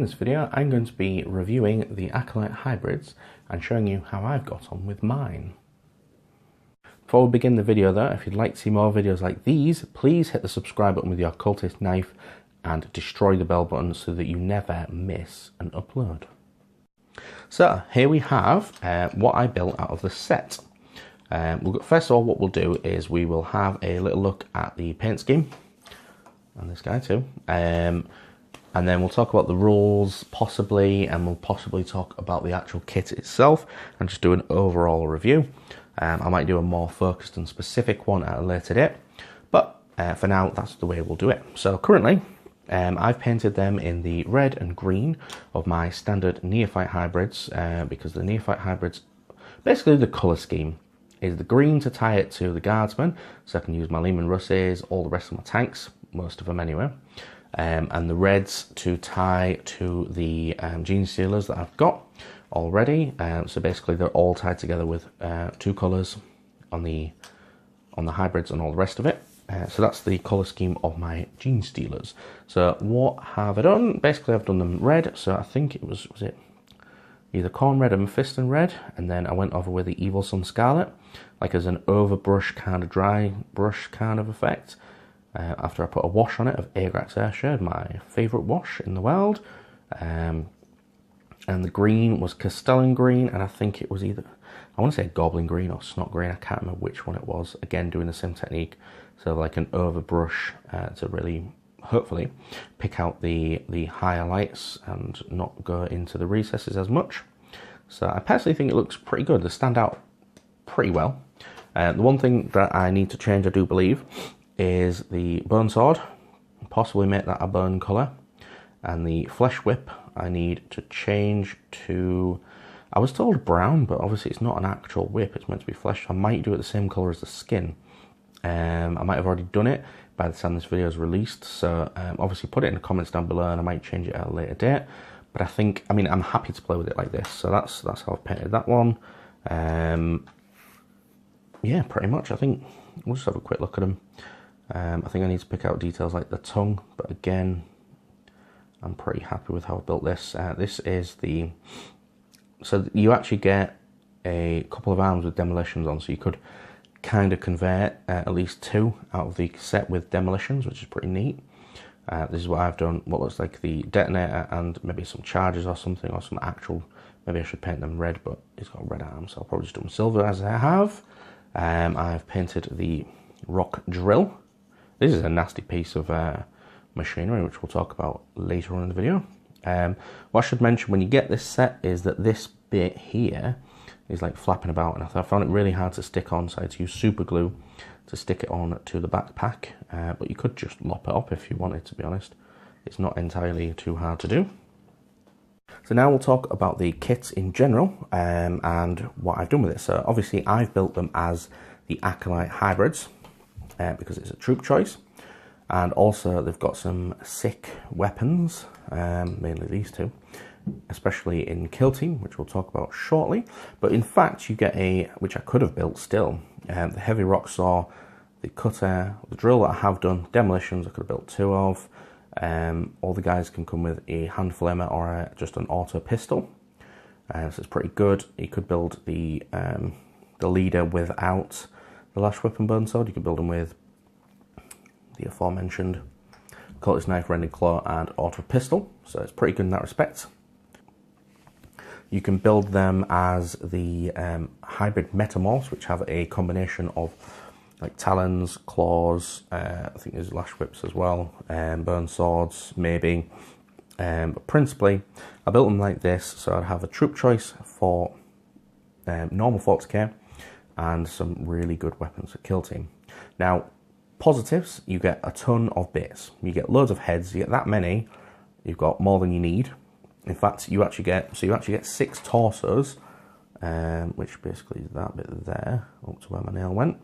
this video I'm going to be reviewing the Acolyte hybrids and showing you how I've got on with mine. Before we begin the video though, if you'd like to see more videos like these, please hit the subscribe button with your cultist knife and destroy the bell button so that you never miss an upload. So here we have what I built out of the set. First of all, what we'll do is we will have a little look at the paint scheme, and this guy too, and then we'll talk about the rules possibly, and we'll possibly talk about the actual kit itself and just do an overall review. I might do a more focused and specific one at a later date, but for now that's the way we'll do it. So currently I've painted them in the red and green of my standard neophyte hybrids, because the neophyte hybrids, basically the colour scheme is the green to tie it to the guardsmen, so I can use my Lehman Russes, all the rest of my tanks, most of them anyway, and the reds to tie to the Genestealers that I've got already. So basically they're all tied together with two colours on the hybrids and all the rest of it. So that's the colour scheme of my Genestealers. So what have I done? Basically I've done them red, so I think it was it either Corn Red and Mephiston Red, and then I went over with the Evil Sun Scarlet, like as an overbrush kind of dry brush kind of effect. After I put a wash on it of Agrax Airshade, my favourite wash in the world. And the green was Castellan Green, and I think it was either, I want to say Goblin Green or Snot Green, I can't remember which one it was. Again, doing the same technique, so like an overbrush to really, hopefully, pick out the higher lights and not go into the recesses as much. So I personally think it looks pretty good. They stand out pretty well. The one thing that I need to change, I do believe, is the bone sword, possibly make that a bone colour, and the flesh whip I need to change to, I was told brown, but obviously it's not an actual whip, it's meant to be flesh. I might do it the same colour as the skin. I might have already done it by the time this video is released, so obviously put it in the comments down below and I might change it at a later date. But I think, I mean, I'm happy to play with it like this, so that's how I've painted that one. Yeah, pretty much. I think we'll just have a quick look at them. I think I need to pick out details like the tongue, but again, I'm pretty happy with how I built this. This is the, so you actually get a couple of arms with demolitions on, so you could kind of convert at least two out of the set with demolitions, which is pretty neat. This is what I've done, what looks like the detonator and maybe some charges or something, or some actual, maybe I should paint them red, but it's got red arms, so I'll probably just do them silver as I have. I've painted the rock drill. This is a nasty piece of machinery, which we'll talk about later on in the video. What I should mention when you get this set is that this bit here is like flapping about, and I found it really hard to stick on, so I had to use super glue to stick it on to the backpack, but you could just lop it up if you wanted, to be honest. It's not entirely too hard to do. So now we'll talk about the kits in general, and what I've done with it. So obviously I've built them as the Acolyte hybrids, because it's a troop choice, and also they've got some sick weapons, mainly these two, especially in Kill Team, which we'll talk about shortly. But in fact you get a, which I could have built still, the heavy rock saw, the cutter, the drill that I have done, demolitions I could have built two of. All the guys can come with a hand flamer or just an auto pistol, so it's pretty good. You could build the leader without the lash whip and bone sword. You could build them with the aforementioned cultist knife, rending claw, and auto pistol, so it's pretty good in that respect. You can build them as the hybrid metamorphs, which have a combination of like talons, claws, I think there's lash whips as well, bone swords maybe, but principally I built them like this, so I'd have a troop choice for normal 40k and some really good weapons for Kill Team. Now, positives, you get a ton of bits, you get loads of heads, you get that many, you've got more than you need. In fact, you actually get 6 torsos, which basically is that bit there, up to where my nail went.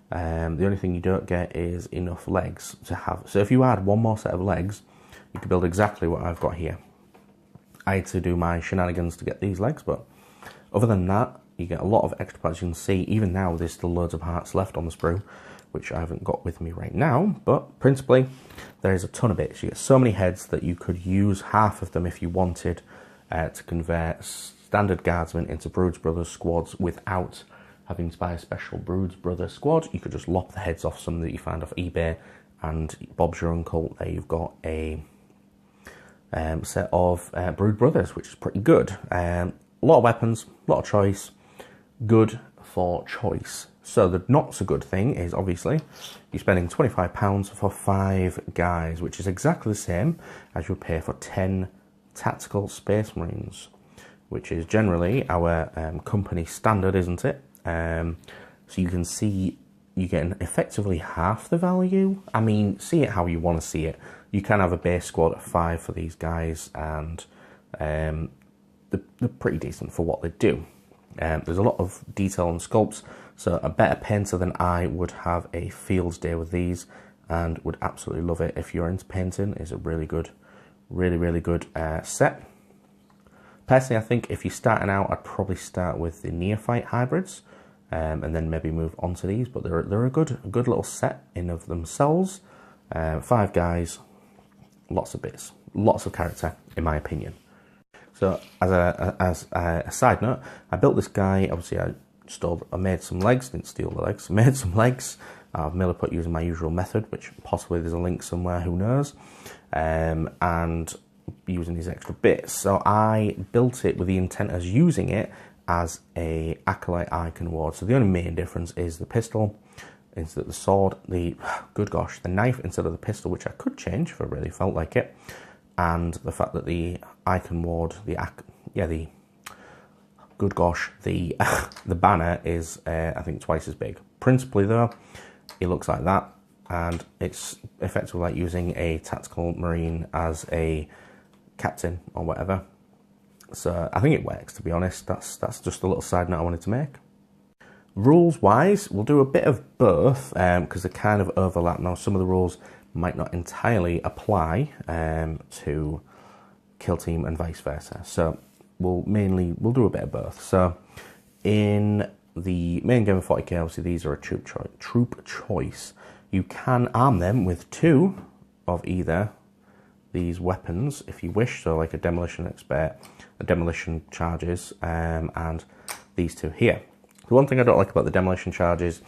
The only thing you don't get is enough legs to have. So if you add one more set of legs, you could build exactly what I've got here. I had to do my shenanigans to get these legs, but other than that, you get a lot of extra parts. You can see, even now, there's still loads of parts left on the sprue. which I haven't got with me right now, but principally there is a ton of bits. You get so many heads that you could use half of them if you wanted to convert standard guardsmen into Broods Brothers squads without having to buy a special Broods Brothers squad. You could just lop the heads off some that you find off eBay, and Bob's your uncle. There you've got a set of Brood Brothers, which is pretty good. A lot of weapons, a lot of choice, good for choice. So the not so good thing is obviously you're spending £25 for 5 guys, which is exactly the same as you would pay for 10 tactical Space Marines, which is generally our company standard, isn't it? So you can see you're getting effectively half the value. I mean, see it how you want to see it. You can have a base squad of 5 for these guys, and they're pretty decent for what they do. There's a lot of detail on sculpts, so a better painter than I would have a field day with these and would absolutely love it. If you're into painting, it's a really good, really good set. Personally, I think if you're starting out, I'd probably start with the neophyte hybrids and then maybe move on to these, but they're a good little set in of themselves. 5 guys, lots of bits, lots of character, in my opinion. So as a side note, I built this guy. Obviously, I made some legs, didn't steal the legs, made some legs. I've merely put using my usual method, which possibly there's a link somewhere, who knows, and using these extra bits. So I built it with the intent as using it as a Acolyte icon ward. So the only main difference is the pistol instead of the sword, the knife instead of the pistol, which I could change if I really felt like it, and the fact that the icon ward, the banner is I think twice as big. Principally though, it looks like that, and it's effectively like using a tactical marine as a captain or whatever. So I think it works, to be honest. That's just a little side note I wanted to make. Rules wise, we'll do a bit of both because they kind of overlap. Now some of the rules might not entirely apply to Kill Team and vice versa. So we'll do a bit of both. So in the main game of 40k, obviously these are a troop choice. You can arm them with 2 of either these weapons if you wish. So like a demolition expert, a demolition charges, and these 2 here. The one thing I don't like about the demolition charges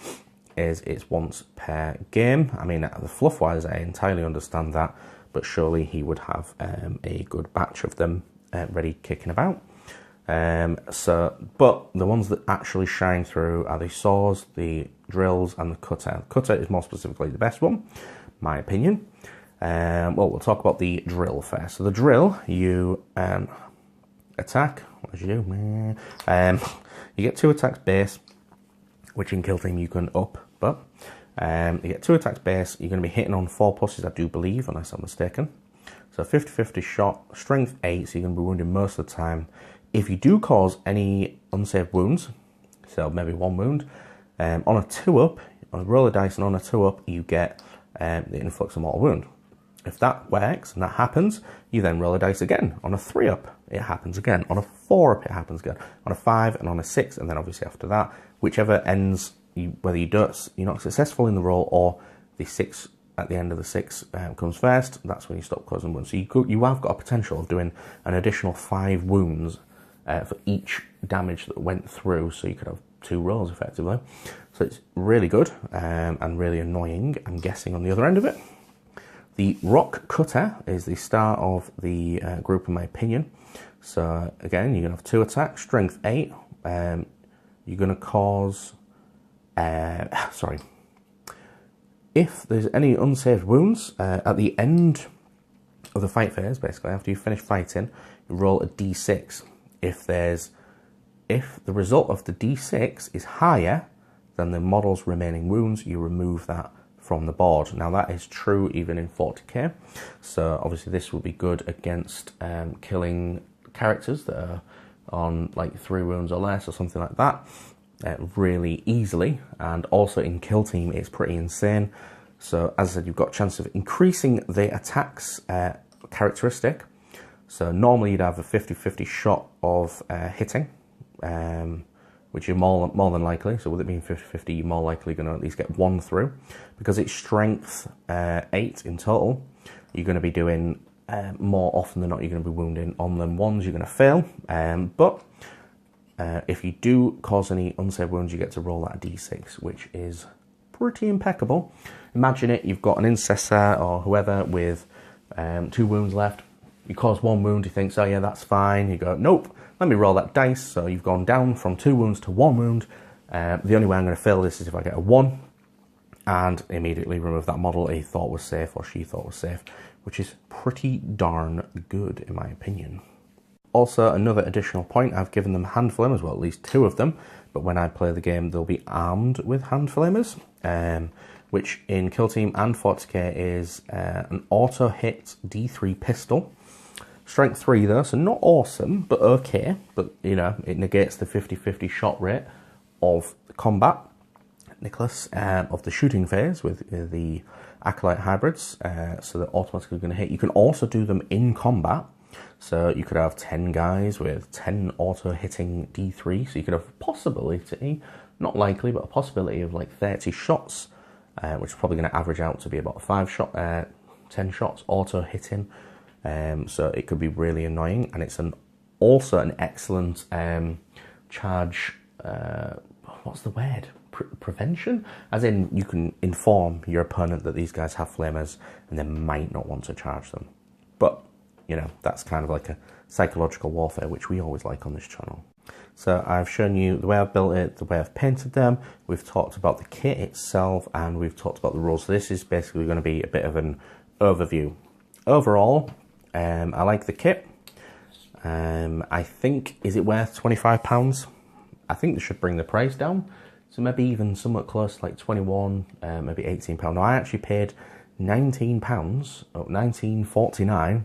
is it's once per game. I mean, the fluff wise, I entirely understand that, but surely he would have a good batch of them ready kicking about. But the ones that actually shine through are the saws, the drills, and the cutter. The cutter is more specifically the best one, my opinion. Well, we'll talk about the drill first. So the drill, you attack, as you do. You get 2 attacks base, which in Kill Team you can up, but you get 2 attacks base. You're going to be hitting on 4 pluses, I do believe, unless I'm mistaken. So 50-50 shot, strength 8, so you're going to be wounded most of the time. If you do cause any unsaved wounds, so maybe 1 wound, on a 2-up, on a roll of dice and on a 2-up, you get the influx of mortal wound. If that works and that happens, you then roll a dice again. On a 3-up, it happens again. On a 4-up, it happens again. On a 5 and on a 6, and then obviously after that, whichever ends, whether you're not successful in the roll or the 6 at the end of the 6 comes first, that's when you stop causing wounds. So you have got a potential of doing an additional 5 wounds for each damage that went through, so you could have 2 rolls effectively. So it's really good and really annoying, I'm guessing, on the other end of it. The rock cutter is the star of the group, in my opinion. So again, you're going to have 2 attacks, strength 8. You're going to cause... If there's any unsaved wounds at the end of the fight phase, basically, after you finish fighting, you roll a d6. If the result of the d6 is higher than the model's remaining wounds, you remove that from the board. Now that is true even in 40k, so obviously this will be good against killing characters that are on like 3 wounds or less or something like that really easily, and also in Kill Team it's pretty insane. So as I said, you've got a chance of increasing the attacks characteristic. So normally you'd have a 50-50 shot of hitting which you're more than likely, so with it being 50-50, you're more likely going to at least get one through. Because it's strength 8 in total, you're going to be doing more often than not, you're going to be wounding on them ones, you're going to fail. But if you do cause any unsaved wounds, you get to roll that a d6, which is pretty impeccable. Imagine it, you've got an intercessor or whoever with 2 wounds left. You cause 1 wound, you think, so yeah, that's fine. You go, nope, let me roll that dice. So you've gone down from 2 wounds to 1 wound. The only way I'm going to fail this is if I get a 1, and immediately remove that model he thought was safe or she thought was safe, which is pretty darn good in my opinion. Also, another additional point, I've given them hand flamers, well at least 2 of them, but when I play the game they'll be armed with hand flamers, which in Kill Team and 40k is an auto hit D3 pistol. Strength 3 though, so not awesome, but okay, but you know, it negates the 50-50 shot rate of combat, Nicholas, of the shooting phase with the Acolyte hybrids, so they're automatically going to hit. You can also do them in combat, so you could have 10 guys with 10 auto-hitting D3, so you could have a possibility, not likely, but a possibility of like 30 shots, which is probably going to average out to be about 10 shots auto-hitting, so it could be really annoying, and it's also an excellent charge, what's the word? Prevention, as in you can inform your opponent that these guys have flamers and they might not want to charge them. But you know, that's kind of like a psychological warfare, which we always like on this channel. So I've shown you the way I've built it, the way I've painted them, we've talked about the kit itself, and we've talked about the rules. So this is basically going to be a bit of an overview. Overall, I like the kit. I think, is it worth £25? I think they should bring the price down. So maybe even somewhat close, like 21, maybe £18. Now I actually paid £19, £19.49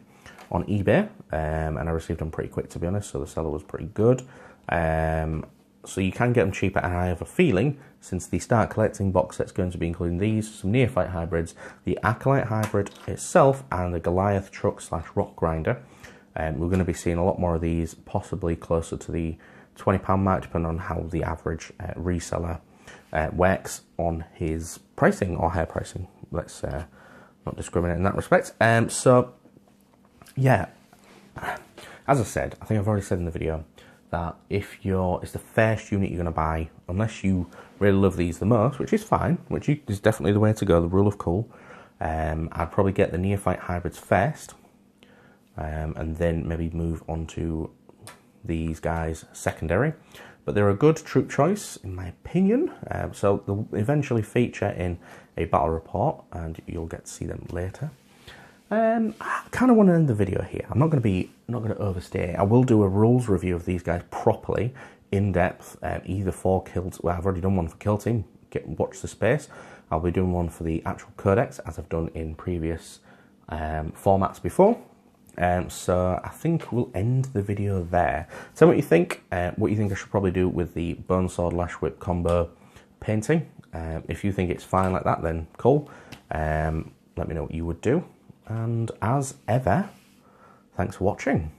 on eBay, and I received them pretty quick, to be honest, so the seller was pretty good. So you can get them cheaper, and I have a feeling, since the Start Collecting box set's going to be including these, some Neophyte hybrids, the Acolyte hybrid itself, and the Goliath truck / rock grinder, we're going to be seeing a lot more of these, possibly closer to the £20 mark, depending on how the average reseller works on his pricing or her pricing. Let's not discriminate in that respect. So, yeah, as I said, I think I've already said in the video that if it's the first unit you're going to buy, unless you really love these the most, which is fine, which is definitely the way to go, the rule of cool, I'd probably get the Neophyte hybrids first, and then maybe move on to these guys secondary. But they're a good troop choice in my opinion, so they'll eventually feature in a battle report and you'll get to see them later. I kind of want to end the video here. I'm not going to overstay. I will do a rules review of these guys properly, in depth, either for Kill. Well, I've already done one for Kill Team. Watch the space. I'll be doing one for the actual Codex, as I've done in previous formats before. So I think we'll end the video there. Tell me what you think. What you think I should probably do with the Bone Sword Lash Whip combo painting. If you think it's fine like that, then cool. Let me know what you would do. And as ever, thanks for watching.